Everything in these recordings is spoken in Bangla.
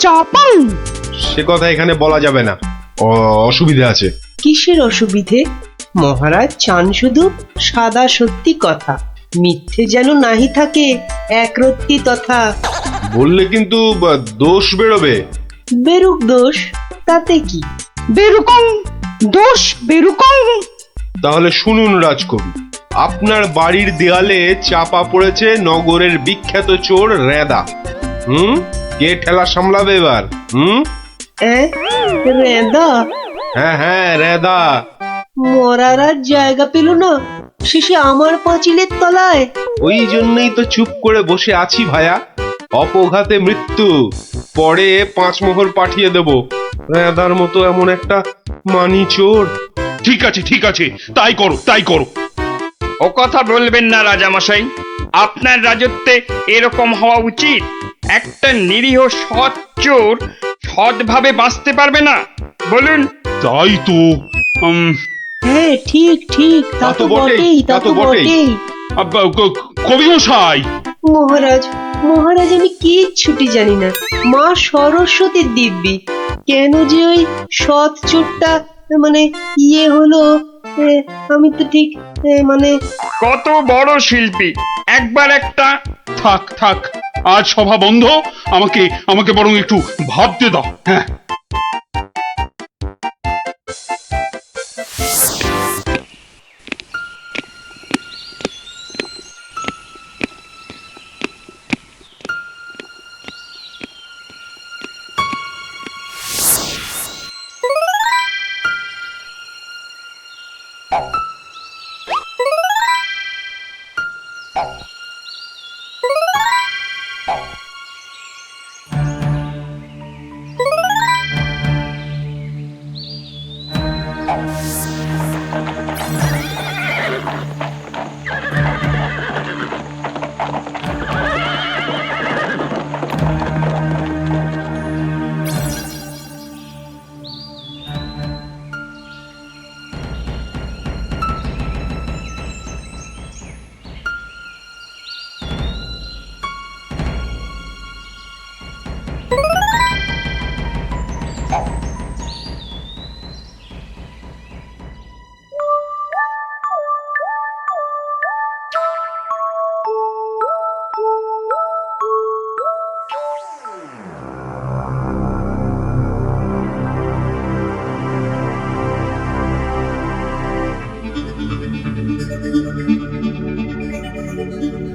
চাপান। সে কথা এখানে বলা যাবে না, অসুবিধা আছে। কিসের অসুবিধে? মহারাজ চান শুধু সাদা সত্যি কথা, মিথ্যে যেন নাহি থাকে একরত্তি তথা। বললে কিন্তু দোষ বেরোবে। বেরুক দোষ, তাতে কি? বেরুকং দোষ বেরুকং। তাহলে শুনুন রাজকবি, আপনার বাড়ির দেয়ালে চাপা পড়েছে নগরের বিখ্যাত চোর রেদা। কে ঠেলা সামলাবে এবার? রেদা? হ্যাঁ হ্যাঁ, রেদা। মরার আর জায়গা পেল না শেষে আমার পাঁচিলের তলায়। ওই জন্যই তো চুপ করে বসে আছি ভায়া। অপঘাতে মৃত্যু, পরে 5 মোহর পাঠিয়ে দেব। রেদার মতো এমন একটা মানি চোর। ঠিক আছে ঠিক আছে, তাই করো তাই করো। ও কথা বলবেন না রাজামশাই, আপনার রাজত্বে এরকম হওয়া উচিত। একটা নিরীহ সৎ চোর সৎভাবে বাঁচতে পারবে না, বলুন? তাই তো। হ্যাঁ ঠিক ঠিক, তা তো বটেই, তা তো বটেই। কবি মশাই। মহারাজ, মহারাজ আমি কিচ্ছুটি জানি না। মা সরস্বতীর দিব্যি, কেন যে ওই সৎ চোরটা মানে হলো, আমি তো ঠিক মানে। কত বড় শিল্পী, একবার একটা। থাক থাক, আজ সভা বন্ধ। আমাকে আমাকে বরং একটু ভাবতে দাও। হ্যাঁ,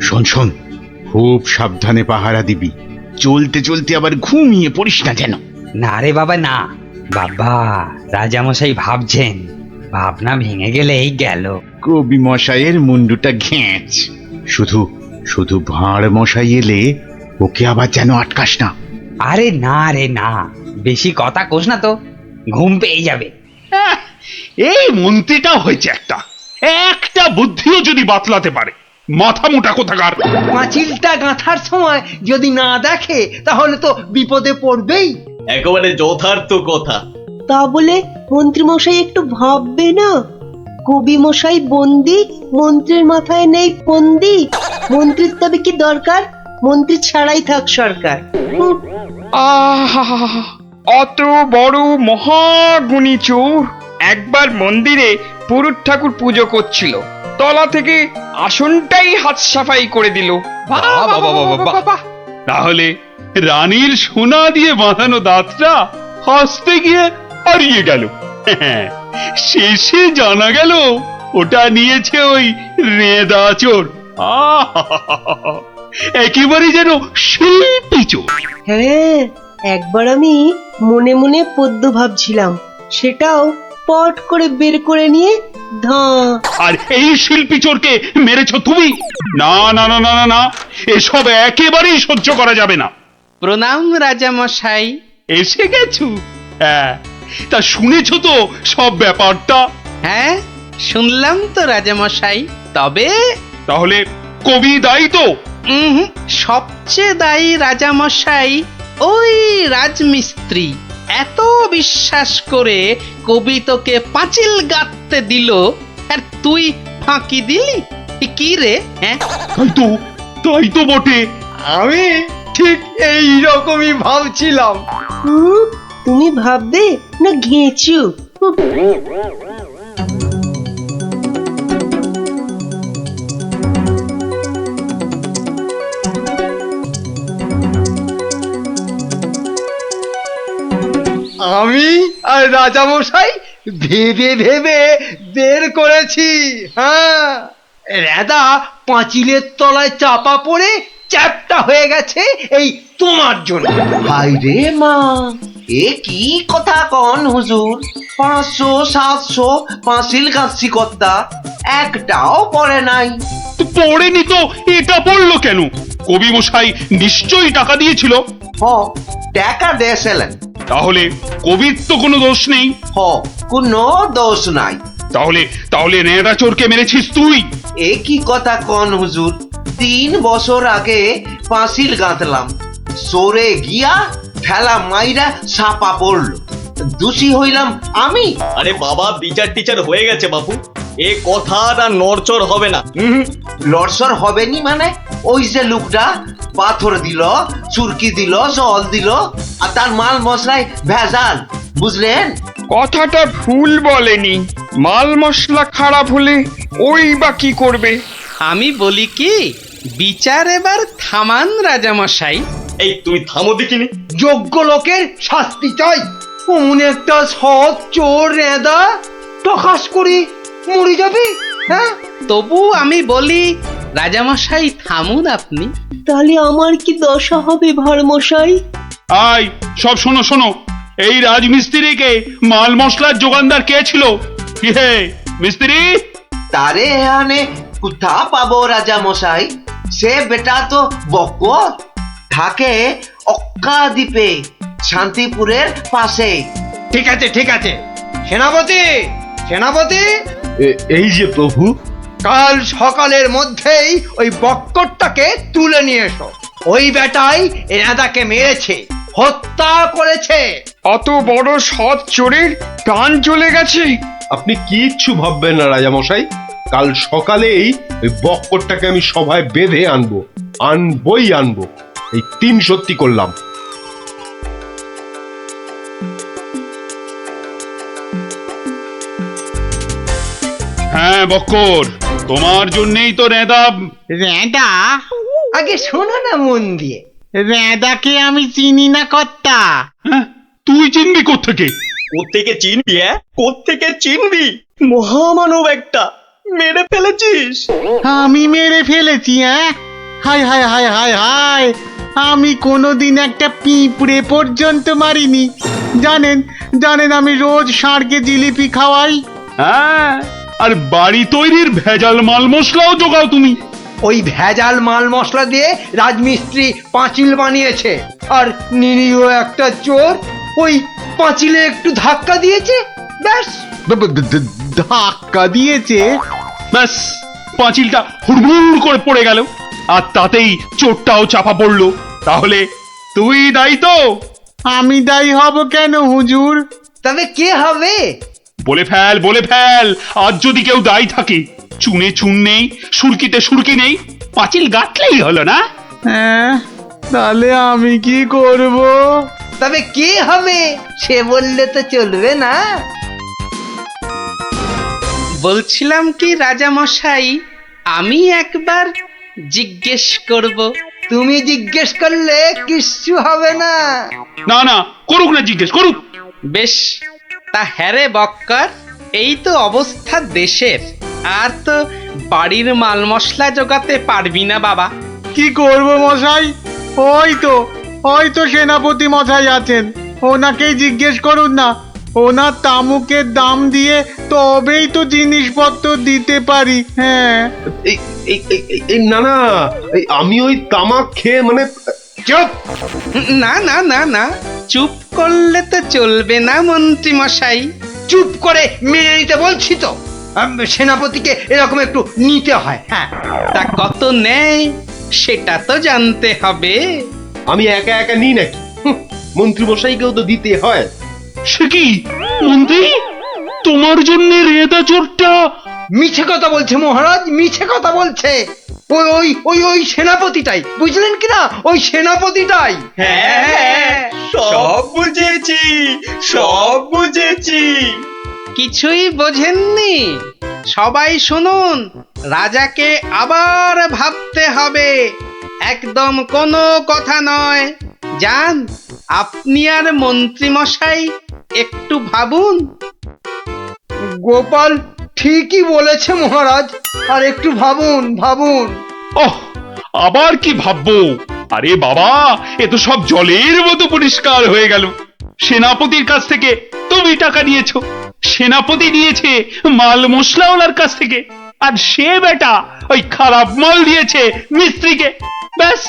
শোন শোন, খুব সাবধানে পাহারা দিবি। চলতে চলতে আবার ঘুমিয়ে পড়িস না যেন। না রে বাবা না, বাবা রাজামশাই ভাবছেন, ভাবনা ভেঙে গেলেই গেল। কবি মশাইয়ের মুন্ডুটা ঘেঁচ। শুধু শুধু ভাঁড় মশাই এলে ওকে আবার যেন আটকাস না। আরে না রে না, বেশি কথা কোস না তো, ঘুম পেয়ে যাবে। এই মন্ত্রীটা হয়েছে একটা একটা বুদ্ধিও যদি বাতলাতে পারে, মাথা মোটা কোথাকার। পাঁচিলটা গাঁথার সময় যদি না দেখে তাহলে তো বিপদে পড়বেই। একেবারে যথার্থ কথা। তা বলে মন্ত্রী মশাই একটু ভাববে না? কবি মশাই বন্দি, মন্ত্রীর মাথায় নেই ফন্দি। মন্ত্রীর তবে কি দরকার? মন্ত্রী ছাড়াই থাক সরকার। আহা, অত বড় মহাগুণী চোর একবার মন্দিরে পুরুত ঠাকুর পুজো করছিল, তলা থেকে আসনটাই হাত সাফাই করে দিল। তাহলে রানীর সোনা দিয়ে বাঁধানো দাঁতটা হাসতে গিয়ে হারিয়ে গেল। শেষে জানা গেল ওটা নিয়েছে ওই রেদা চোর। একেবারে যেন শিল্পী চোর। হ্যাঁ, একবার আমি মনে মনে পদ্য ভাবছিলাম, সেটাও পট করে বের করে নিয়ে ধাঁ। আর এই শিল্পী চোরকে মেরেছো তুমি? না না না না না না, এসব একেবারেই সহ্য করা যাবে না। প্রণাম রাজামশাই। এসে গেছো? হ্যাঁ, তা শুনেছো তো সব ব্যাপারটা? হ্যাঁ শুনলাম তো রাজামশাই, তবে তাহলে কবি দায়ী তো? সবচেয়ে দায়ী রাজামশাই ওই রাজমিস্ত্রি। এত বিশ্বাস করে কবি তোকে পাঁচিল গাঁথতে দিল, আর তুই ফাঁকি দিলি। কি রে? হ্যাঁ তাই তো বটে। আমি ঠিক এই রকমই ভাবছিলাম। তুমি ভাববে না ঘেঁচু? আমি আর রাজামশাই ভেবে ভেবে বের করেছি। হ্যাঁ, রেদা পাঁচিলের তলায় চাপা পড়ে চ্যাপ্টা হয়ে গেছে এই তোমার জন্য। হাই রে মা, এ কি কথা কন হুজুর? 500 700 পাঁচিল গাছি কর্তা, একটাও পড়ে নাই। তো পড়েনি তো এটা পড়লো কেন? কবি মশাই নিশ্চয়ই টাকা দিয়েছিল। হ, টাকা দিয়েছিলেন। তাহলে কবির তো কোনো দোষ নেই। হ, কোনো দোষ নাই। তাহলে তাহলে নেড়া চোরকে মেরেছিস তুই? এ কি কথা কন হুজুর? 3 বছর আগে পাঁচিল গাঁথলাম, সরে গিয়া ঠেলা মাইরা সাপা পড়লো, দোষী হইলাম আমি। আরে বাবা, বিচার টিচার হয়ে গেছে বাপু, এ কথা আর নড়চড় হবে না। লড়সর হবেনি মানে? ওই যে লোকটা পাথর দিল, চুরকি দিল, জল দিল, আর তার মাল মশলায় ভেজাল, বুঝলেন? কথাটা ভুল বলেনি। মাল মশলা খারাপ হলে ওই বা কি করবে? আমি বলি কি, বিচার এবার থামান রাজামশাই। এই তুমি থামো দেখিনি। যোগ্য লোকের শাস্তি চাই। অমন একটা সৎ চোর রেদা টকাস করে মরে যাবে। হ্যাঁ, তবু আমি বলি রাজামশাই থামুন আপনি। তাহলে আমার কি দশা হবে ভাড়মশাই? আয় সব শোনো শোনো, এই রাজমিস্ত্রিকে মাল মশলার যোগানদার কে ছিল? কি হে মিস্ত্রি? তারে এখানে কোথা পাবো রাজা মশাই? সে বেটা তো বকত, থাকে অক্কা দ্বীপে, শান্তিপুরের পাশে। ঠিক আছে ঠিক আছে। সেনাপতি, সেনাপতি, এই যে প্রভু। কাল সকালের মধ্যেই ওই বক্করটাকে তুলে নিয়ে এসো। ওই বেটাই রেদাকে মেরেছে, হত্যা করেছে। অত বড় সৎ চোরের প্রাণ চলে গেছে? আপনি কিচ্ছু ভাববেন না রাজামশাই, কাল সকালেই ওই বক্করটাকে আমি সভায় বেঁধে আনবো, আনবই আনবো। এই 3 সত্যি করলাম। হ্যাঁ বক্কর, তোমার জন্যই তো রেদা। রেদা? আগে শোনো না মন দিয়ে, রেদাকে আমি চিনি না কর্তা। হ্যাঁ, তুই চিনবি কোত্থেকে? কোত্থেকে চিনবি? কোত্থেকে চিনবি? মহামানব একটা, মেরে ফেলেছিস। আমি মেরে ফেলেছি? হ্যাঁ, হায় হায় হায় হায় হায়, আমি কোনোদিন একটা পিঁপড়ে পর্যন্ত মারিনি। জানেন জানেন, আমি রোজ ষাঁড়কে জিলিপি খাওয়াই। হ্যাঁ, আর বাড়ি তৈরির ভেজাল মাল মশলাও জোগাও তুমি। ওই ভেজাল মাল মশলা দিয়ে রাজমিস্ত্রি পাঁচিল বানিয়েছে, আর নিরীহ একটা চোর ওই পাঁচিলে একটু ধাক্কা দিয়েছে, ব্যাস। ধাক্কা দিয়েছে, ব্যাস, পাঁচিলটা হুড়মুড় করে পড়ে গেল, আর তাতেই চোরটাও চাপা পড়লো। তাহলে তুই দায়ী তো? আমি দায়ী হব কেন হুজুর? তবে কে হবে? বলে ফেল, বলে ফেল। আজ যদি কেউ দায়ী থাকে, চুনে চুন নেই, সুরকিতে সুরকি নেই, পাঁচিল গাঁথলেই হলো না? হ্যাঁ, তাহলে আমি কি করব? তবে কে হবে সে বললে তো চলবে না। বলছিলাম কি রাজামশাই, আমি একবার জিজ্ঞেস করব। তুমি জিজ্ঞেস করলে কিচ্ছু হবে না। না না, করুক না, জিজ্ঞেস করুক। বেশ, তা হ্যারে বক্কর, এই তো অবস্থা দেশের, আর তো বাড়ির মাল মশলা জোগাতে পারবি না বাবা। কি করব মশাই? ওই তো সেনাপতি মশাই আছেন, ওনাকেই জিজ্ঞেস করুন না। ওনার তামুকের দাম দিয়ে তবেই তো জিনিসপত্র দিতে পারি। হ্যাঁ, এই এই এই- এই না না, এই আমি ওই তামাক খেয়ে মানে। চুপ! না না না না, চুপ করলে তো চলবে না মন্ত্রী মশাই। চুপ করে মেনে নিতে বলছি তো। সেনাপতিকে এরকম একটু নিতে হয়। হ্যাঁ, তা কত নেয় সেটা তো জানতে হবে। আমি একা একা নিই নাকি? মন্ত্রী মশাইকেও তো দিতে হয়। সে কি মন্ত্রী, তোমার জন্য রেদা চোরটা? মিছে কথা বলছে মহারাজ, মিছে কথা বলছে। ও ওই ওই ওই ওই সেনাপতিটাই, বুঝলেন কি না? ওই সেনাপতিটাই। হ্যাঁ, সব বুঝেছি, সব বুঝেছি। কিছুই বোঝেননি? সবাই শুনুন, রাজাকে আবার ভাবতে হবে, একদম কোনো কথা নয়। যান, আপনি আর মন্ত্রীমশাই একটু ভাবুন। গোপাল ঠিকই বলেছে মহারাজ, আর একটু ভাবুন ভাবুন। ওহ, আবার কি ভাববো? আরে বাবা, এ তো সব জলের মতো পরিষ্কার হয়ে গেল। সেনাপতির কাছ থেকে তুমি টাকা নিয়েছো, সেনাপতি নিয়েছে মাল মশলাওয়ালার কাছ থেকে, আর সে বেটা ওই খারাপ মাল দিয়েছে মিস্ত্রিকে। ব্যাস,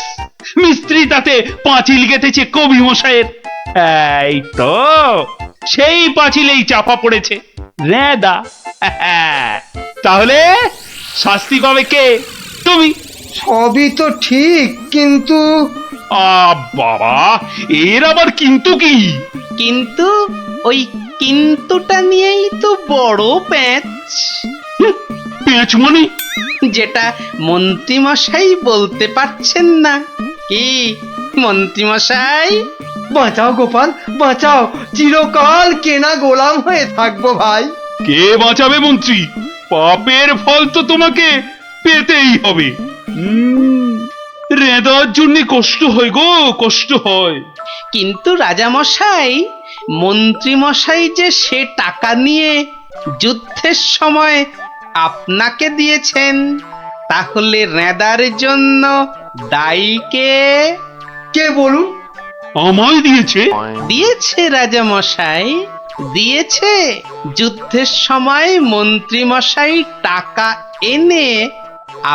মিস্ত্রি তাতে পাঁচিল গেঁথেছে কবি মশাইয়ের। এই তো সেই পাঁচিলেই চাপা পড়েছে রেদা। তাহলে শাস্তি পাবে কে? তুমি। সবই তো ঠিক, কিন্তু বাবা, এর আবার কিন্তু কি? কিন্তু ওই কিন্তুটা নিয়েই তো বড় প্যাঁচ। পেঁচ মানে? যেটা মন্ত্রীমশাই বলতে পারছেন না। কি মন্ত্রীমশাই? বাঁচাও গোপাল, বাঁচাও, চিরকাল কেনা গোলাম হয়ে থাকবো ভাই। কে বাঁচাবে মন্ত্রী? পাপের ফল তো তোমাকে পেতেই হবে। রেদার জন্য কষ্ট হয় গো, কষ্ট হয়। কিন্তু রাজামশাই, মন্ত্রীমশাই যে সে টাকা নিয়ে যুদ্ধের সময় আপনাকে দিয়েছেন, তাহলে রেদার জন্য দায়ী কে? কে বলুন? আমায় দিয়েছে? দিয়েছে রাজামশাই, দিয়েছে। যুদ্ধের সময় মন্ত্রীমশাই টাকা এনে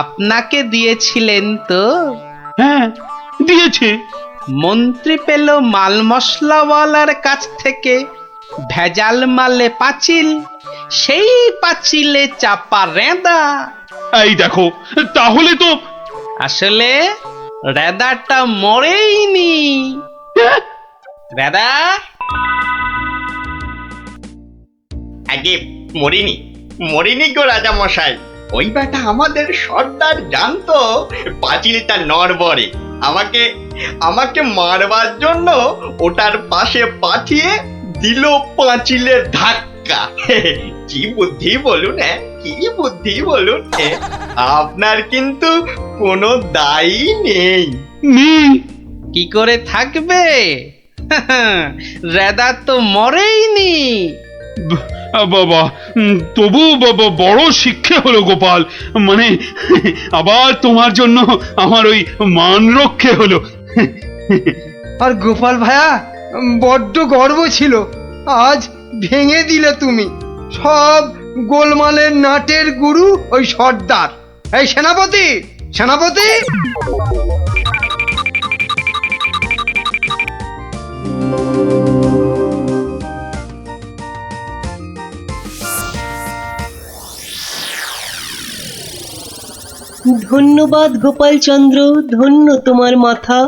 আপনাকে দিয়েছিলেন তো? হ্যাঁ, দিয়েছে। মন্ত্রী পেল মাল মশলাওয়ালার কাছ থেকে ভেজাল মালে পাঁচিল, সেই পাঁচিলে চাপা রেঁদা। এই দেখো, তাহলে তো আসলে রেদাটা মরেইনি। রেদা আগে মরিনি, মরিনি গো রাজা মশাই। ওই বেটা আমাদের সর্দার জানতো পাঁচিলটা নড়বড়ে, আমাকে আমাকে মারবার জন্য ওটার পাশে পাঠিয়ে দিল পাঁচিলের ধাক্কা। কি বুদ্ধি বলুন, হ্যাঁ, কি বুদ্ধি বলুন। আপনার কিন্তু কোনো দায়ী নেই। কি করে থাকবে? রেদা তো মরেইনি। বাবা, তবু বাবা বড় শিক্ষা হলো গোপাল। মানে আবার তোমার জন্য আমার ওই মান রক্ষে হলো। আর গোপাল ভাইয়া, বড্ড গর্ব ছিল, আজ ভেঙে দিলে তুমি। সব গোলমালের নাটের গুরু ওই সর্দার। এই সেনাপতি, সেনাপতি! ধন্যবাদ গোপালচন্দ্র, ধন্য তোমার মাথা।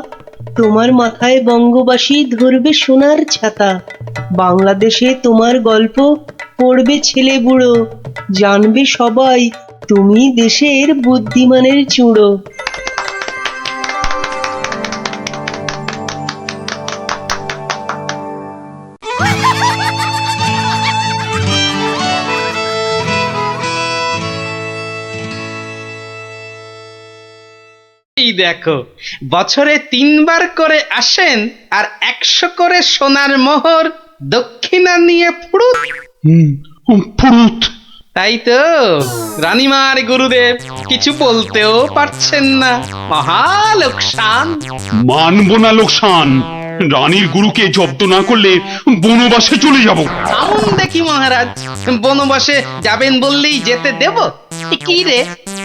তোমার মাথায় বঙ্গবাসী ধরবে সোনার ছাতা। বাংলাদেশে তোমার গল্প পড়বে ছেলে বুড়ো, জানবে সবাই তুমি দেশের বুদ্ধিমানের চূড়ো। এই দেখো, বছরে 3 বার করে আসেন আর 100 করে সোনার মোহর দক্ষিণা নিয়ে ফুরুত। ফুরুত। তাই তো রানীমার গুরুদেব কিছু বলতেও পারছেন না। মহা লোকসান। মানবো না লোকসান। রানীর গুরুকে জব্দ না করলে বনবাসে চলে যাব। আমন দেখি মহারাজ, বনবাসে যাবেন বললেই যেতে দেব? কি রে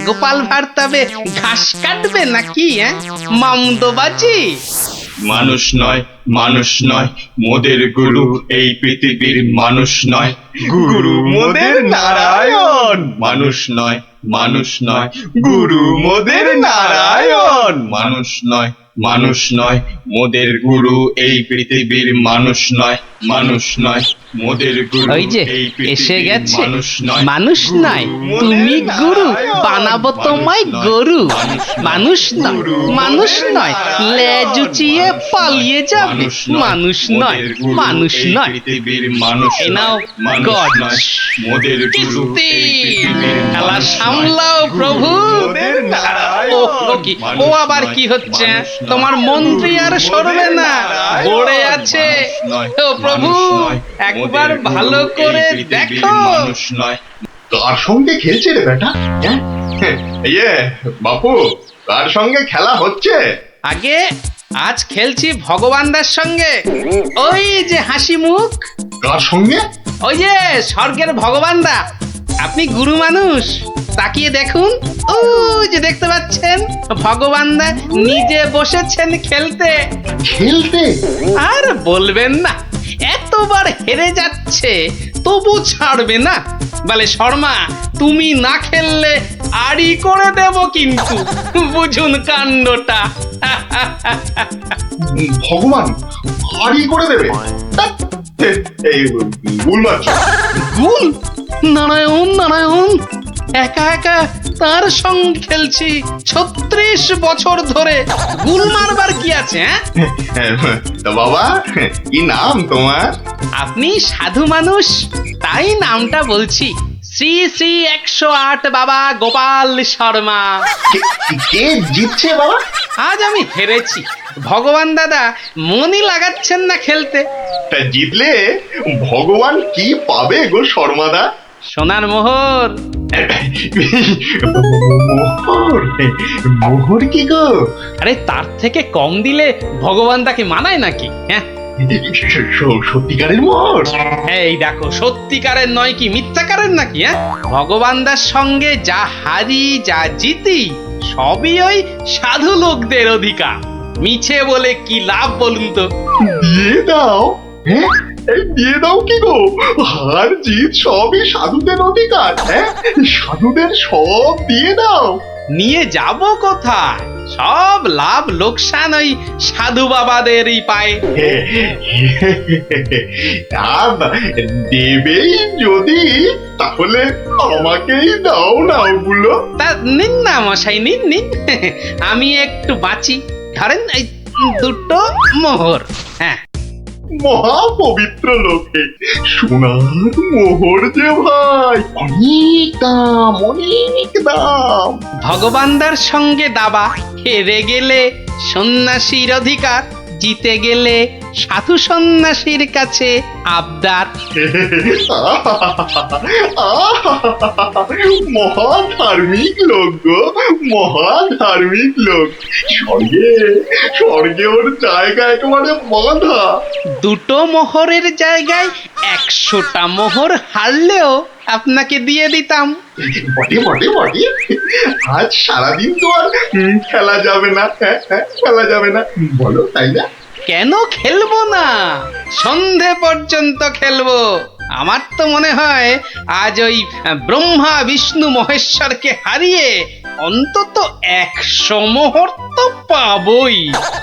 গোপাল ভাঁড়, তবে ঘাস কাটবে নাকি? মামদোবাজি। মানুষ নয়, মানুষ নয়, মোদের গুরু এই পৃথিবীর মানুষ নয়। গুরু মোদের নারায়ণ। মানুষ নয়, মানুষ নয়, গুরু মোদের নারায়ণ। মানুষ নয়, মানুষ নয় মোদের গুরু এই পৃথিবীর মানুষ নয় মানুষ নয় মোদের গুরু ওই যে এই এসে পৃথিবীর গেছে মানুষ নয় মানুষ নয় তুমি গুরু বানাবো তোমায় গরু মানুষ নয় মানুষ নয় লেজ উঁচিয়ে পালিয়ে যাবে মানুষ নয় মানুষ নয় পৃথিবীর মানুষ এই নাও মানুষ গজ। নয় মোদের গুরু কিস্তি এই পৃথিবীর খেলা মানুষ সামলাও নয়। প্রভু মোদের নারায়ণ। ও কি ও আবার কি হচ্ছে তোমার মন্ত্রী আর সরবে না পড়ে আছে ও প্রভু একবার ভালো করে দেখো মানুষ নয় কার সঙ্গে খেলছে রে বেটা ইয়ে বাপু কার সঙ্গে খেলা হচ্ছে আগে আজ খেলছি ভগবানদার সঙ্গে ওই যে হাসি মুখ কার সঙ্গে ওই যে স্বর্গের ভগবানদা আপনি গুরু মানুষ তাকিয়ে দেখুন ও যে দেখতে পাচ্ছেন ভগবানদা নিজে বসেছেন খেলতে খেলতে আর বলবেন না এতবার হেরে যাচ্ছে তবু ছাড়বে না বলে শর্মা তুমি না খেললে আড়ি করে দেব কিন্তু বুঝুন কাণ্ডটা ভগবান হারি করে দেবে ধ্যাৎ, এই ভুল মারছো গুল নারায়ণ নারায়ণ একা একা তার সঙ্গে খেলছি 36 বছর ধরে গুল মারবার কি আছে তা বাবা কি নাম তোমার আপনি সাধু মানুষ তাই নামটা বলছি শ্রী শ্রী 108 বাবা গোপাল শর্মা কে জিতছে বাবা আজ আমি হেরেছি ভগবান দাদা মনই লাগাচ্ছেন না খেলতে তা জিতলে ভগবান কি পাবে গো শর্মাদা সোনার মোহর মোহর মোহর কি গো আরে তার থেকে কম দিলে ভগবান তাকে মানায় নাকি হ্যাঁ সত্যিকারের মোহর এই দেখো সত্যিকারের নয় কি মিথ্যাকারের নাকি হ্যাঁ ভগবানদার সঙ্গে যা হারি যা জিতি সবই ওই সাধু লোকদের অধিকার মিছে বলে কি লাভ বলুন তো দিয়ে দাও হ্যাঁ এই দিয়ে দাও কি গো হার জিত সবই সাধুদের অধিকার হ্যাঁ সাধুদের সব দিয়ে দাও নিয়ে যাব কোথায় সব লাভ লোকসান ওই সাধু বাবাদেরই পায় দেবেই যদি তাহলে আমাকেই দাও না ওগুলো তা নিন না মশাই নিন নিন আমি একটু বাঁচি ধরেন এই দুটো মোহর হ্যাঁ মহা পবিত্র লোকে সোনার মোহর যে ভাই অনেক দাম অনেক দাম ভগবানদার সঙ্গে দাবা হেরে গেলে সন্ন্যাসীর অধিকার জিতে গেলে সাধু সন্ন্যাসীর কাছে আবদার মহা ধার্মিক লোক গো মহা ধার্মিক লোক স্বর্গে স্বর্গে ওর জায়গা একেবারে বাঁধা দুটো মোহরের জায়গায় 100টা মোহর হারলেও আপনাকে দিয়ে দিতাম বটে বটে বটে আজ সারাদিন তো আর খেলা যাবে না খেলা যাবে না বলো তাই না কেন খেলবো না সন্ধে পর্যন্ত খেলবো আমার তো মনে হয় আজ ওই ব্রহ্মা বিষ্ণু মহেশ্বরকে হারিয়ে অন্তত 100 মোহর তো পাবই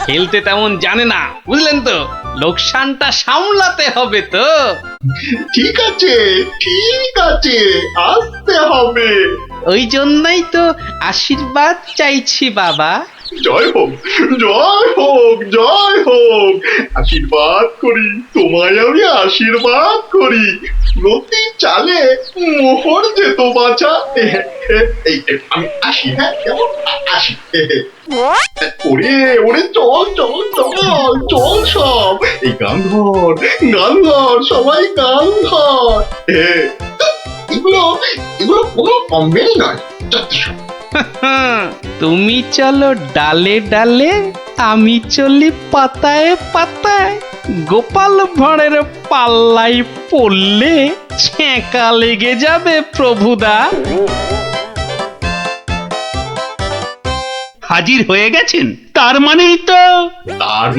খেলতে তেমন জানে না বুঝলেন তো লোকসানটা সামলাতে হবে তো ঠিক আছে আসতে হবে ওই জন্যই তো আশীর্বাদ চাইছি বাবা জয় হোক জয় হোক জয় হোক আশীর্বাদ করি তোমায় আমি আশীর্বাদ করি প্রতি চালে মোহর যেত বাঁচা এই আমি আসি হ্যাঁ কেমন আসি ওরে ওরে চল চল চল চল সব এই গান ধর সবাই গান ধর এগুলো এগুলো কোনো কমবেই নয় তুমি চলো ডালে ডালে আমি চলি পাতায় পাতায় গোপাল ভাঁড়ের পাল্লাই পড়লে ছেঁকা লেগে যাবে প্রভুদা হাজির হয়ে গেছেন তার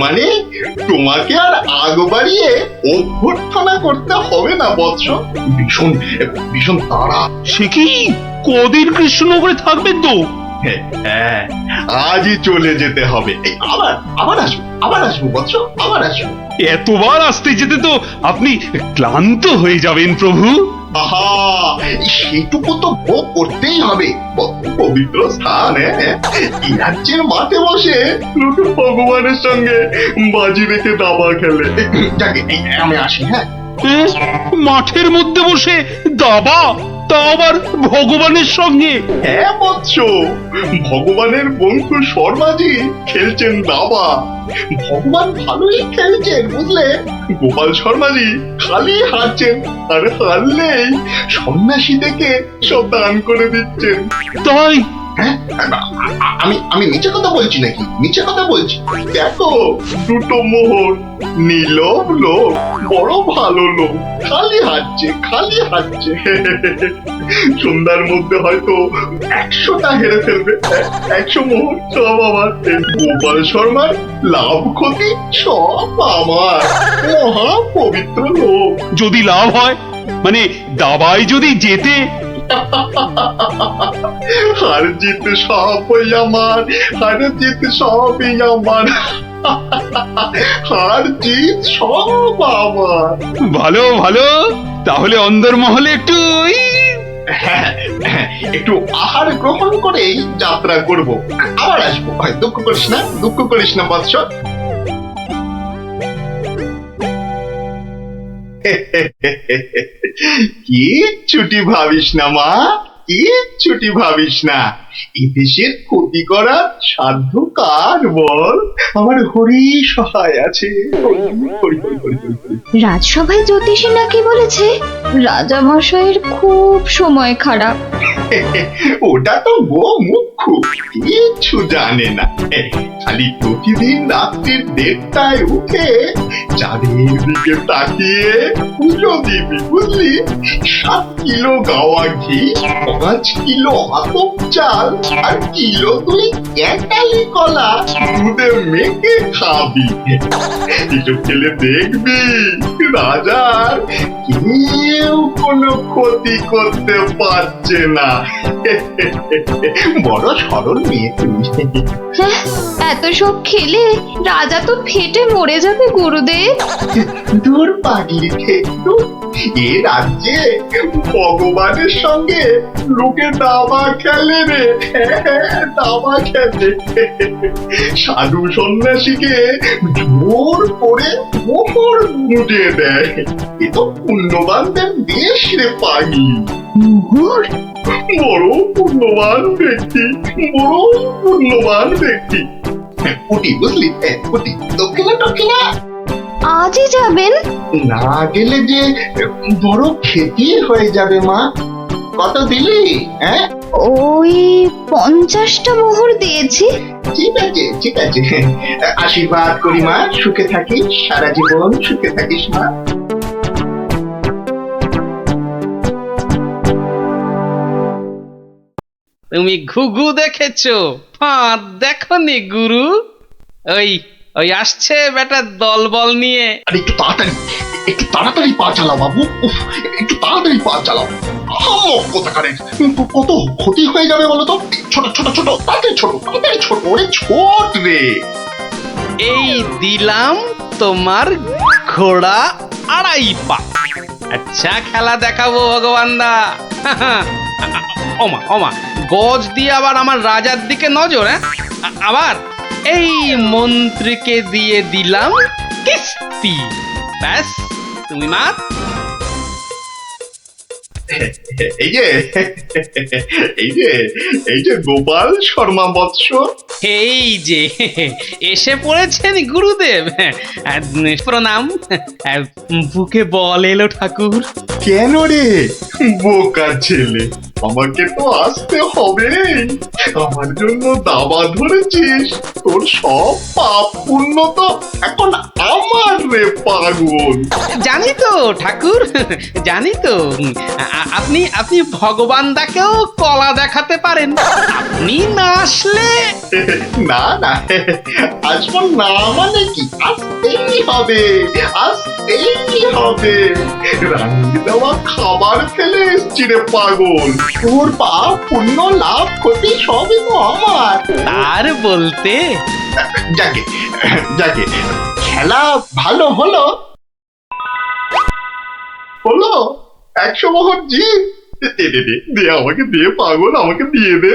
মানে তোমাকে আর আগ বাড়িয়ে অভ্যর্থনা করতে হবে না বৎস ভীষণ ভীষণ তাড়া সে কি কদিন কৃষ্ণনগরে থাকবেন তো হ্যাঁ, আজই চলে যেতে হবে। এই, আবার আসবো বৎস, আবার আসবো। এতবার আসতে যেতে তো আপনি ক্লান্ত হয়ে যাবেন প্রভু। আহা, সেটুকু তো ভোগ করতেই হবে। পবিত্র স্থান, এই রাজ্যের মাঠে বসে দুটো ভগবানের সঙ্গে বাজি রেখে দাবা খেলে। যাকে আমি আসি। হ্যাঁ, মাঠের মধ্যে বসে দাবা, তা আবার ভগবানের সঙ্গে? হ্যাঁ বৎস, ভগবানের বন্ধু শর্মাজি খেলছেন দাবা। ভগবান ভালোই খেলছেন বুঝলে। গোপাল শর্মাজি খালি হারছেন, আর হারলেই সন্ন্যাসী থেকে সব দান করে দিচ্ছেন। তাই? হ্যাঁ, আমি মিছে কথা বলছি নাকি? মিছে কথা বলছি? দেখো, দুটো মোহর, নীলব লোক, বড় ভালো লোক, খালি হাঁটছে। সন্ধ্যার মধ্যে হয়তো 100টা হেরে ফেলবে। 100 মোহর সব আমার। গোপাল শর্মার লাভ ক্ষতি সব আমার। মহা পবিত্র লোক। যদি লাভ হয়, মানে দাবায় যদি জেতে? হার জিত সবই আমার, হার জিত সবই আমার, হার জিত সব আমার। ভালো ভালো, তাহলে অন্দরমহলে একটু একটু আহার গ্রহণ করেই যাত্রা করব। আবার আসবো। দুঃখ করিস না বৎস। কিচ্ছুটি ভাবিস না মা, কিচ্ছুটি ভাবিস না। এই দেশের ক্ষতি করার সাধ্য কার বল? আমার হরি সহায় আছে। রাজসভায় জ্যোতিষী নাকি বলেছে রাজা মশাইয়ের খুব সময় খারাপ। ওটা তো মুখ্য, কিচ্ছু জানে না। খালি প্রতিদিন রাত্রির 1:30টায় উঠে চাঁদের দিকে তাকিয়ে পুজো দিবি বুঝলি। 7 কিলো গাওয়া ঘি, 5 কিলো আতপ চাল, আর কিলো 2 ক্যাটালি কলা দুধে মেখে খাবি। এসব খেলে দেখবি রাজার কেউ কোনো ক্ষতি করতে পারছে না। বড় সরল মেয়ে তুমি। এত সব খেলে রাজা তো ফেটে মরে যাবে গুরুদেব। দূর পাগলি ঠেকু, এ রাজ্যে ভগবানের সঙ্গে লোকে দাবা খেলে রে। দাবা খেলে, সাধু সন্ন্যাসীকে জোর করে মোহর গুটিয়ে দেয়। এ তো পুণ্যবানদের দেশ রে পাগলি। মোহর? বড় পুণ্যবান ব্যক্তি। পুটি বুঝলি, পুটি। দক্ষিণা আজই যাবেন? না গেলে যে বড় ক্ষতি হয়ে যাবে মা। কত দিলি? ওই 50টা মোহর দিয়েছি। ঠিক আছে। আশীর্বাদ করি মা, সুখে থাকিস, সারা জীবন সুখে থাকিস মা। তুমি ঘুঘু দেখেছো, ফাঁদ দেখনি গুরু? ওই আসছে বেটার দলবল নিয়ে। আরে একটু তাড়াতাড়ি পা চালাও বাবু। একটু তাড়াতাড়ি পা চালাও। কত ক্ষতি হয়ে যাবে বলো তো। ছোট, তাড়াতাড়ি ছোট, ওরে ছোট রে। এই দিলাম তোমার ঘোড়া 2.5 পা। আচ্ছা খেলা দেখাবো ভগবান দা। ওমা গজ দিয়ে আবার আমার রাজার দিকে নজর। আবার এই মন্ত্রীকে দিয়ে দিলাম কিস্তি। ব্যাস, তুমি মাত। এই যে গোপাল শর্মা বৎস। এই যে এসে পড়েছেন গুরুদেব। প্রণাম। বুকে বল এলো ঠাকুর। কেন রে বোকা ছেলে, আমাকে তো আসতে হবে। আমার জন্য দাবা ধরেছিস, তোর সব পাপ পুণ্য তো এখন আমার রে পাগল। জানি তো ঠাকুর, জানি তো। আপনি আপনি ভগবান দাকেও কলা দেখাতে পারেন। আপনি না আসলে না না, আসবো না মানে কি? আসতেই হবে, আসতেই হবে। রানীর দেওয়া খাবার খেলে এসছি রে পাগল। তোর পাপ পুণ্য লাভ ক্ষতি সবই তো আমার। আর বলতে যাকে যাকে খেলা ভালো হলো হলো 100 মোহর জিত। দে দে দে দে, আমাকে দে পাগল, আমাকে দিয়ে দে।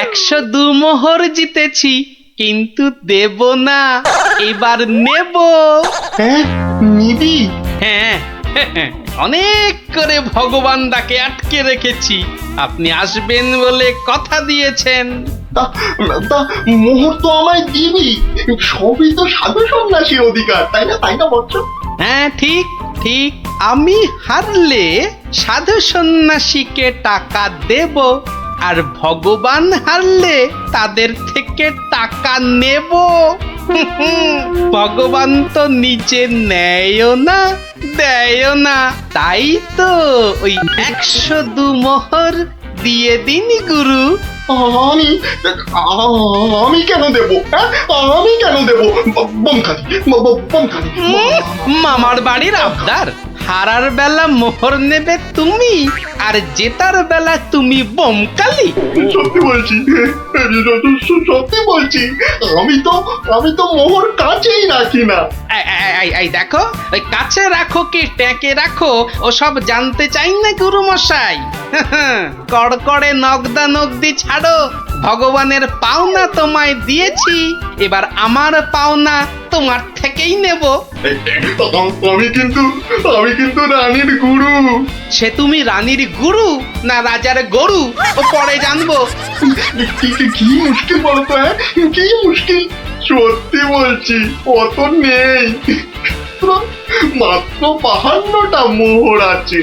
102 মোহর জিতেছি, কিন্তু দেব না, এবার নেব। হ্যাঁ নিবি? হ্যাঁ, অনেক করে ভগবান দাকে আটকে রেখেছি। আপনি আসবেন বলে কথা দিয়েছেন। তা তা মোহর তো আমায় দিবি, সবই তো সাধু সন্ন্যাসীর অধিকার, তাই না? তাই না বচ্চ? হ্যাঁ ঠিক ঠিক, আমি হারলে সাধু সন্ন্যাসীকে টাকা দেব, আর ভগবান হারলে তাদের থেকে টাকা নেব। ভগবান তো নিজে নেয়ও না দেয়ও না, তাই তো ওই 102 মোহর দিয়ে দিন গুরু। আমি আমি কেন দেব? হ্যাঁ আমি কেন দেব? বোমখালি বোমখালি। মামার বাড়ির আবদার, হারার বেলা মোহর নেবে তুমি, আর জেতার বেলা তুমি বোমকালি। সত্যি বলছি, সত্যি বলছি। আমি তো মোহর কাছেই রাখি না। এই দেখো, ওই কাছে রাখো কি ট্যাঁকে রাখো ওসব জানতে চাই না গুরু মশাই। কড়কড়ে নগদা নগদি ছাড়ো। ভগবানের পাওনা তোমায় দিয়েছি, এবার আমার পাওনা তোমার থেকেই নেব। আমি কিন্তু রানীর গুরু। সে তুমি রানীর গুরু না রাজার গরু, ও পরে জানবো। কি মুশকিল বলতো? হ্যাঁ কি মুশকিল? সত্যি বলছি, অত নেই, মাত্র 52টা মোহর আছে।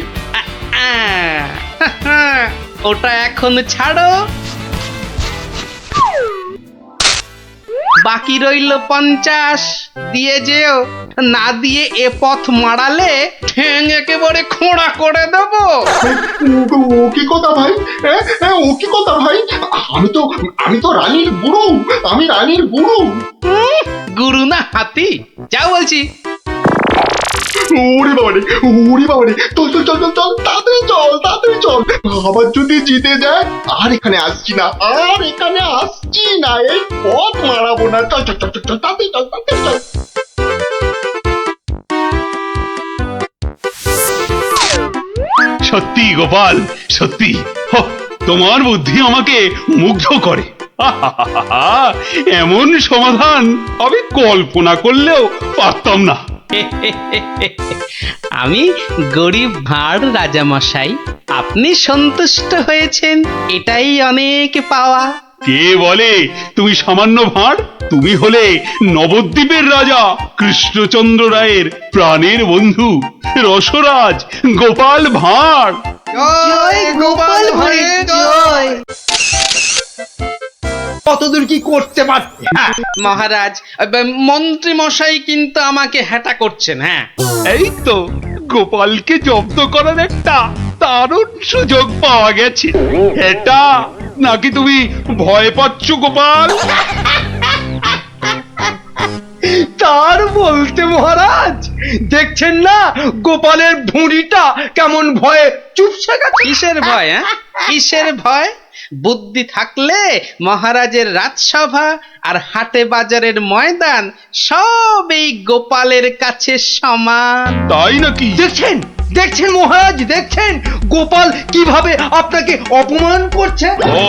ওটা এখন ছাড়ো, বাকি রইল 50। দিয়ে যেও, না দিয়ে এ পথ মারালে ঠ্যাং একেবারে খোঁড়া করে দেব। ও কি কথা ভাই? ও কি কথা ভাই? আমি তো রানীর গুরু, আমি রানীর গুরু। গুরু না হাতি, যা বলছি। ওরে বাবারে, চল তাড়াতাড়ি চল। আবার যদি জিতে যায় আর এখানে আসছি না, এই পথ মারাবো না। চল তাড়াতাড়ি চল। সত্যি গোপাল, সত্যি তোমার বুদ্ধি আমাকে মুগ্ধ করে। এমন সমাধান আমি কল্পনা করলেও পারতাম না। আমি গরিব ভাঁড় রাজামশাই, আপনি সন্তুষ্ট হয়েছেন, এটাই অনেক পাওয়া। কে বলে তুমি সামান্য ভাঁড়? তুমি হলে নবদ্বীপের রাজা কৃষ্ণচন্দ্র রায়ের প্রাণের বন্ধু রসরাজ গোপাল ভাঁড়। জয় গোপাল ভাঁড়ের জয়। কতদূর কি করতে পারছে? মহারাজ, মন্ত্রী মশাই কিন্তু আমাকে হ্যাটা করছেন। হ্যাঁ এই তো গোপালকে জব্দ করার একটা দারুণ সুযোগ পাওয়া গেছে। এটা নাকি তুমি ভয় পাচ্ছ গোপাল? তার বলতে মহারাজ, দেখছেন না গোপালের ভুঁড়িটা কেমন ভয়ে চুপসে গেছে। কিসের ভয়? কিসের ভয়? বুদ্ধি থাকলে মহারাজের রাজসভা আর হাটে বাজারের ময়দান সব এই গোপালের কাছে সমান। তাই নাকি? দেখছেন মহারাজ, দেখছেন গোপাল কিভাবে আপনাকে অপমান করছে। ও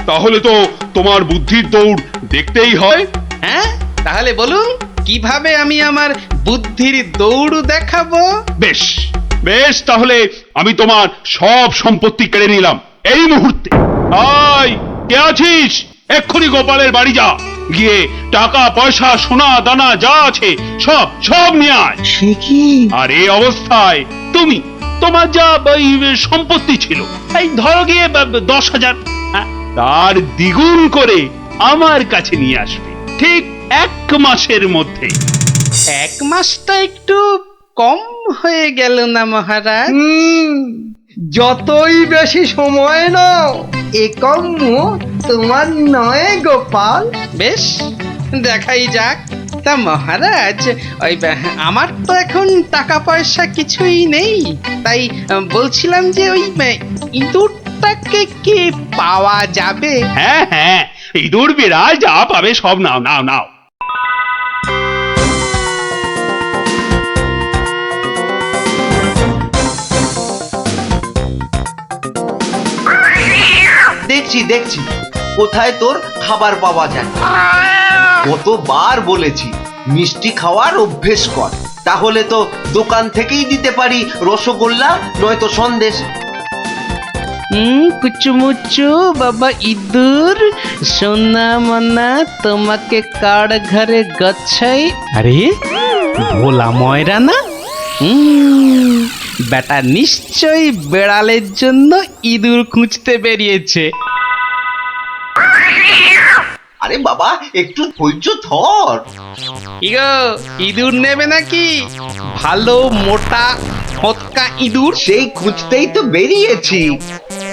তাহলে তো তোমার বুদ্ধির দৌড় দেখতেই হয়। হ্যাঁ তাহলে বলুন, কিভাবে আমি আমার বুদ্ধির দৌড় দেখাবো? বেশ বেশ, তাহলে আমি তোমার সব সম্পত্তি কেড়ে নিলাম এই মুহূর্তে। আয়, কে আছিস? এক্ষুনি গোপালের বাড়ি যা, গিয়ে টাকা পয়সা সোনা দানা যা আছে সব নিয়ে আয়। সে কি? আর এই অবস্থায় তোমার যা সম্পত্তি ছিল, এই ধরো গিয়ে 10,000, তার দ্বিগুণ করে আমার কাছে নিয়ে আসবে ঠিক 1 মাসের মধ্যে। এক মাসটা একটু কম হয়ে গেল না মহারাজ? যতই বেশি সময় নাও এ কর্ম তোমার নয় গোপাল। বেশ, দেখাই যাক। তা মহারাজ, ওই আমার তো এখন টাকা পয়সা কিছুই নেই, তাই বলছিলাম যে ওই ইঁদুরটাকে কি পাওয়া যাবে? হ্যাঁ হ্যাঁ, ইঁদুর বিড়াল যা পাবে সব নাও নাও নাও। দেখছি দেখছি কোথায় তোর খাবার পাওয়া যায়। কতবার বলেছি মিষ্টি খাওয়ার অভ্যেস কর, তাহলে তো দোকান থেকেই দিতে পারি রসগোল্লা নয়তো সন্দেশ। কুচুমুচু বাবা ইঁদুর, সোনা মনা তোমাকে কার ঘরে গচ্ছাই। আরে ভোলা ময়রা না? বেটা নিশ্চয়ই বেড়ালের জন্য ইঁদুর খুঁজতে বেরিয়েছে। আরে বাবা একটু ধৈর্য ধর। ইগো, ইঁদুর নেবে নাকি? ভালো মোটা ফটকা ইঁদুর। সেই খুঁজতেই তো বেরিয়েছি।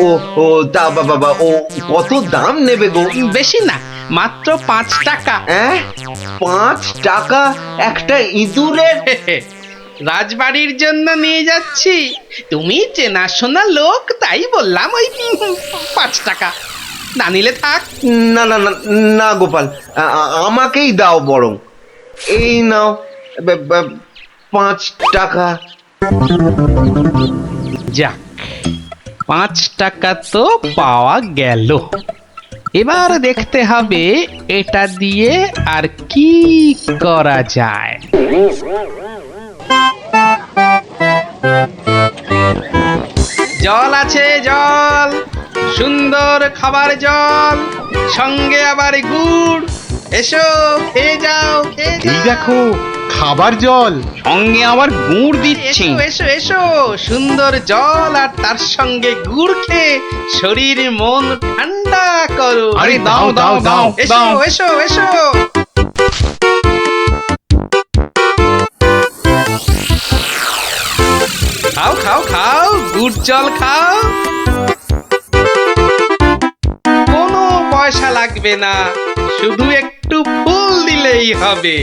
ও ও তা বাবা, ও কত দাম নেবে গো? বেশি না, মাত্র 5 টাকা। 5 টাকা একটা ইঁদুরের? রাজবাড়ির জন্য নিয়ে যাচ্ছি, তুমি চেনাশোনা লোক তাই বললাম ওই 5 টাকা। না নিলে থাক। না না না না গোপাল, আমাকেই দাও বরং। এই নাও 5 টাকা। যাক, 5 টাকা তো পাওয়া গেল। এবার দেখতে হবে এটা দিয়ে আর কি করা যায়। জল আছে, জল, সুন্দর খাবার জল, সঙ্গে আবার গুড়। এসো খেয়ে যাও, খেয়ে যাও। এই দেখো খাবার জল, সঙ্গে আবার গুড় দিচ্ছি। এসো এসো এসো, সুন্দর জল আর তার সঙ্গে গুড় খেয়ে শরীর মন ঠান্ডা করো। আরে দাও দাও দাও এসো এসো এসো। খাও খাও খাও, গুড় জল খাও। কোনো পয়সা লাগবে না, শুধু একটু ফুল দিলেই হবে।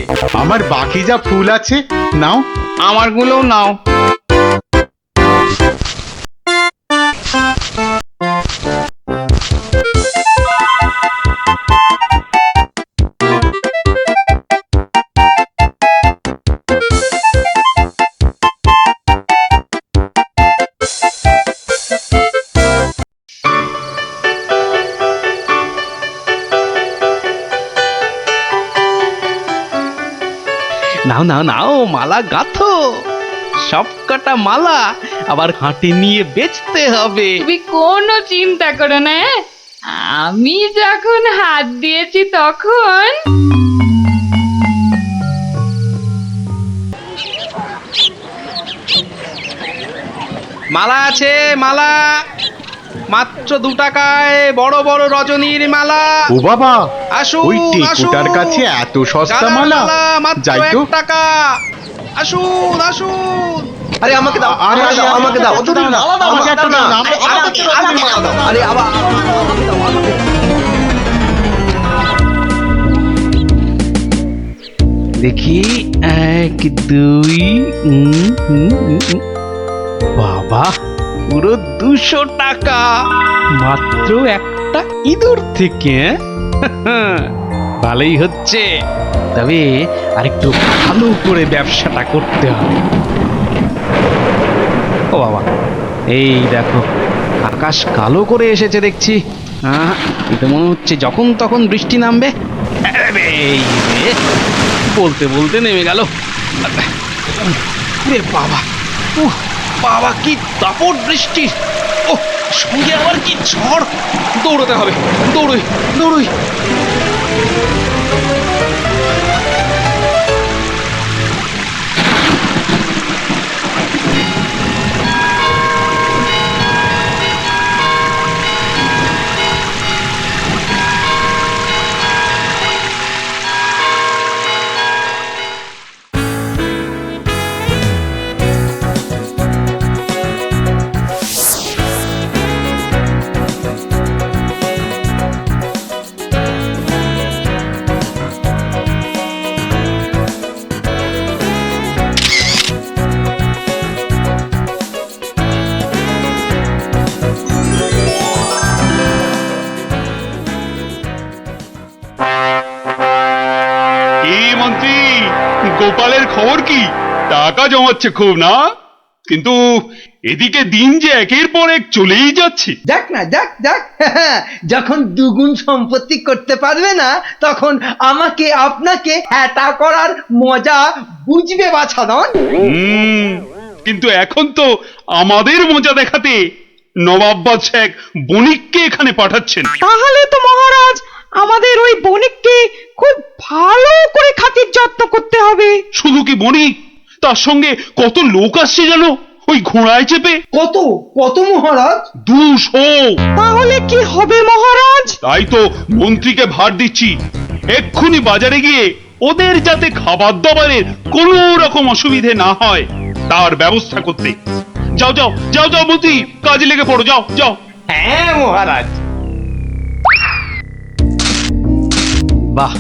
আমার বাকি যা ফুল আছে নাও। আমারগুলোও নাও। নাও নাও নাও, মালা গাঁথো। সব কটা মালা আবার হাটে নিয়ে বেচতে হবে। তুমি কোনো চিন্তা করো না, আমি যখন হাত দিয়েছি তখন। মালা আছে, মালা মাত্র 2 টাকায় বড় বড় রজনীর মালা। ও বাবা, আসুন ওই টেকুটার কাছে এত সস্তা মালা? মাত্র যাই তো। 1 টাকা। আসুন আসুন। আরে আমাকে দাও, আমাকে দাও, আমাকে দাও। আমাকে একটা দাও না। আরে আবার আমাকে দাও, আমাকে। দেখি 1 2, বাবা পুরো 200 টাকা মাত্র একটা ইঁদুর থেকে। ভালোই হচ্ছে, তবে আরেকটু ভালো করে ব্যবসাটা করতে হবে। ও বাবা, এই দেখো আকাশ কালো করে এসেছে দেখছি। এটা মনে হচ্ছে যখন তখন বৃষ্টি নামবে। এই রে, বলতে বলতে নেমে গেল। রে বাবা, বাবা কি দাপট বৃষ্টি! ও সঙ্গে আবার কি ঝড়! দৌড়তে হবে, দৌড়ই দৌড়ই। জমাচ্ছে খুব না, কিন্তু এদিকে দিন যে একের পর এক চলেই যাচ্ছে। যাক না, যাক যাক যখন দুগুণ সম্পত্তি করতে পারবে না তখন আমাকে আপনাকে হ্যাটা করার মজা বুঝবে বাছাধন। কিন্তু এখন তো আমাদের মজা দেখাতে নবাব বাদশাহ এক বণিককে এখানে পাঠাচ্ছেন। তাহলে তো মহারাজ আমাদের ওই বণিককে খুব ভালো করে খাতির যত্ন করতে হবে। শুধু কি বণিক, তার সঙ্গে কত লোক আসছে জানো ওই ঘোড়ায় চেপে। কত কত মহারাজ? 200। তাহলে কি হবে মহারাজ? তাই তো মন্ত্রীকে ভার দিচ্ছি এক্ষুনি বাজারে গিয়ে ওদের যাতে খাবার দাবারের কোনো রকম অসুবিধে না হয় তার ব্যবস্থা করতে। যাও যাও যাও যাও মন্ত্রী, কাজে লেগে পড়ো, যাও যাও। হ্যাঁ মহারাজ। বাহ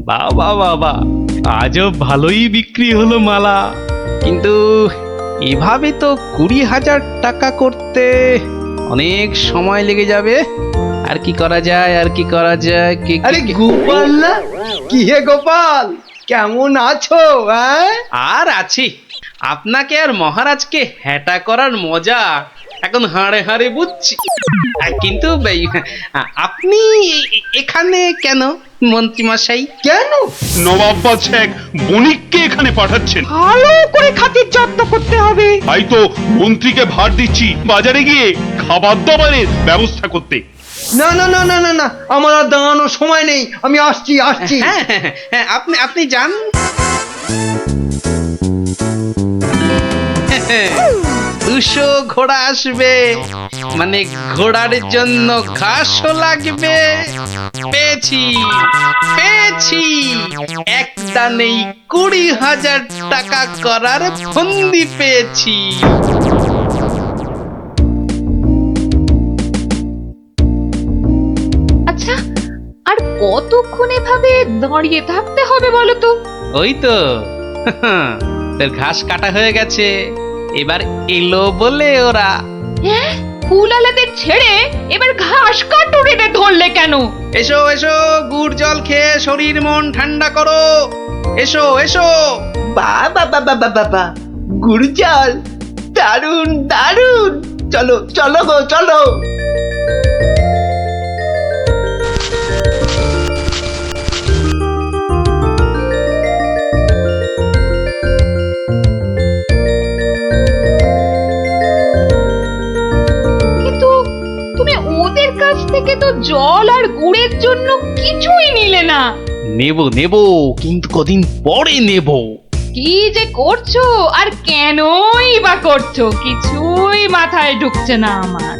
বাহ বাহ বাহ বাহ, আজও ভালোই বিক্রি হলো মালা, কিন্তু এভাবে তো 20,000 টাকা করতে অনেক সময় লেগে যাবে। আর কি করা যায়, আর কি করা যায়? আরে গোপাল না, কি হে গোপাল, কেমন আছো? আর আছি, আপনাকে আর মহারাজকে হ্যাটা করার মজা এখন হাড়ে হাড়ে বুঝছি। কিন্তু আপনি এখানে কেন মন্ত্রী মশাই? কেন? নবাব বাদশাহ এক বণিককে এখানে পাঠাচ্ছেন ভালো করে খাতির যত্ন করতে হবে। তাই তো মন্ত্রীকে ভার দিচ্ছি বাজারে গিয়ে খাবার দাবারের ব্যবস্থা করতে। না না না না না না, আমার আর দাঁড়ানোর সময় নেই, আমি আসছি আসছি। হ্যাঁ আপনি যান। 200 ঘোড়া আসবে, মানে ঘোড়ার জন্য ঘাসও লাগবে। পেয়েছি পেয়েছি, একদানেই 20,000 টাকা করার ফন্দি পেয়েছি। আচ্ছা, আর কতক্ষণ এভাবে দাঁড়িয়ে থাকতে হবে বলো তো? ওই তো তোর ঘাস কাটা হয়ে গেছে, এবার এলো বলে ওরা। হ্যাঁ, কুলালাদের ছেড়ে এবার ঘাস কাটুরিতে ধরলে কেন? এসো এসো, গুড় জল খেয়ে শরীর মন ঠান্ডা করো। এসো এসো। বাবা বাবা বাবা, গুড় জল, দারুন দারুন, চলো চলো গো চলো। কিন্তু তুমি ওদের কাছ থেকে তো জল আর গুড়ের জন্য কিছুই নিলে না। নেব নেব, কিন্তু কদিন পরে নেব। কি যে করছো আর কেনই বা করছো, কিছুই মাথায় ঢুকছে না আমার।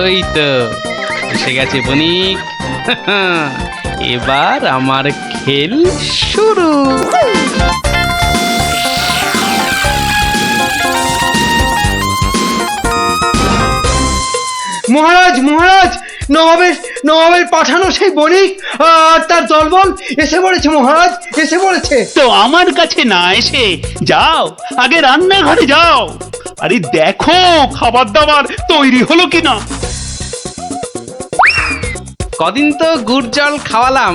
ওই তো এসে গেছে বণিক। এবার আমার খেল শুরু। মহারাজ মহারাজ, নবাবের পাঠানো সেই বণিক আর তার দলবল এসে পড়েছে মহারাজ, এসে পড়েছে। তো আমার কাছে না এসে যাও আগে রান্নাঘরে যাও, আরে দেখো খাবার দাবার তৈরি হলো কিনা। কদিন তো গুড় জল খাওয়ালাম,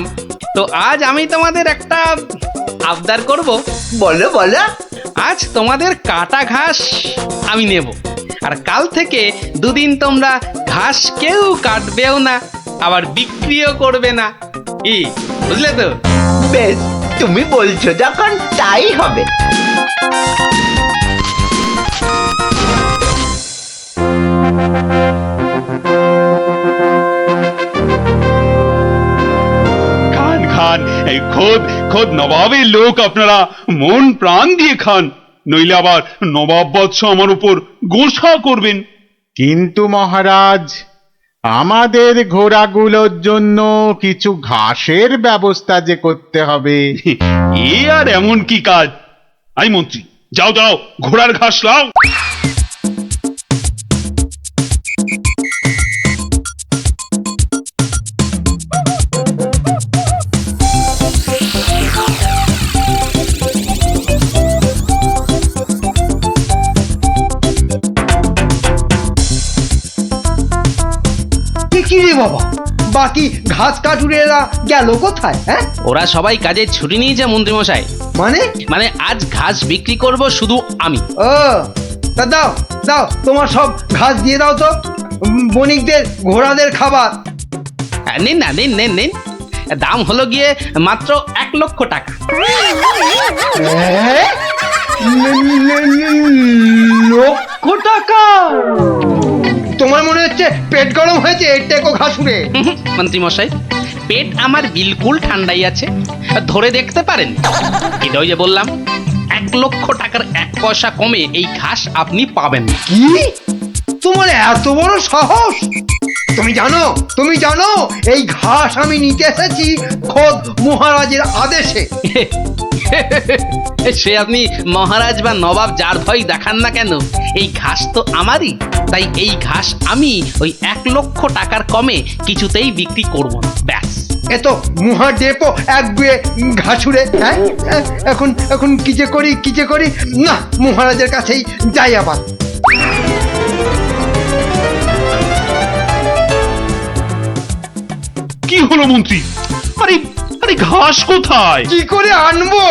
তো আজ আমি তোমাদের একটা আবদার করব। বলো বলো। আজ তোমাদের কাটা ঘাস আমি নেব, আর কাল থেকে 2 দিন তোমরা ঘাস কেউ কাটবেও না, আবার বিক্রিও করবে না। কি বুঝলে তো? বেশ, তুমি বলছো যখন তাই হবে। খান খান, এই খোদ নবাবের লোক, আপনারা মন প্রাণ দিয়ে খান, নইলে আবার নবাব বাদশাহ আমার উপর গোসা করবেন। কিন্তু মহারাজ, আমাদের ঘোড়াগুলোর জন্য কিছু ঘাসের ব্যবস্থা যে করতে হবে। এ আর এমন কি কাজ? আই মন্ত্রী, যাও যাও ঘোড়ার ঘাস লাও। ইরে বাবা, বাকি ঘাস কাটুরেরা গেল কোথায়? হ্যাঁ, ওরা সবাই কাজে ছুটি নিয়েছে মন্ত্রীমশাই। মানে? মানে আজ ঘাস বিক্রি করব শুধু আমি। ও, তা দাও দাও, তোমার সব ঘাস দিয়ে দাও তো, বণিকদের ঘোড়াদের খাবার। নিন না, নিন নিন নিন, দাম হলো গিয়ে মাত্র 1,00,000 টাকা। লক্ষ টাকা? তোমার মনে হচ্ছে পেট গরম হয়েছে টেকো ঘাসুরে? মন্ত্রীমশাই, পেট আমার বিলকুল ঠান্ডাই আছে, ধরে দেখতে পারেন। এটা ওই যে বললাম, 1,00,000 টাকার 1 পয়সা কমে এই ঘাস আপনি পাবেন না। কি? তোমার এত বড় সাহস? তুমি জানো এই ঘাস আমি নিতে এসেছি খোদ মহারাজের আদেশে। সে আপনি মহারাজ বা নবাব যার ভয় দেখান না কেন, এই ঘাস তো আমারই। তাই এই ঘাস আমি ওই 1,00,000 টাকার কমে কিছুতেই বিক্রি করব না, ব্যাস। এ তো মুহা ডেপো এক গুয়ে ঘাসুরে। হ্যাঁ, এখন কি যে করি না, মহারাজের কাছেই যাই আবার। কি হলো মন্ত্রী? আরে আরে ঘাস কোথায়? কি করে আনবো?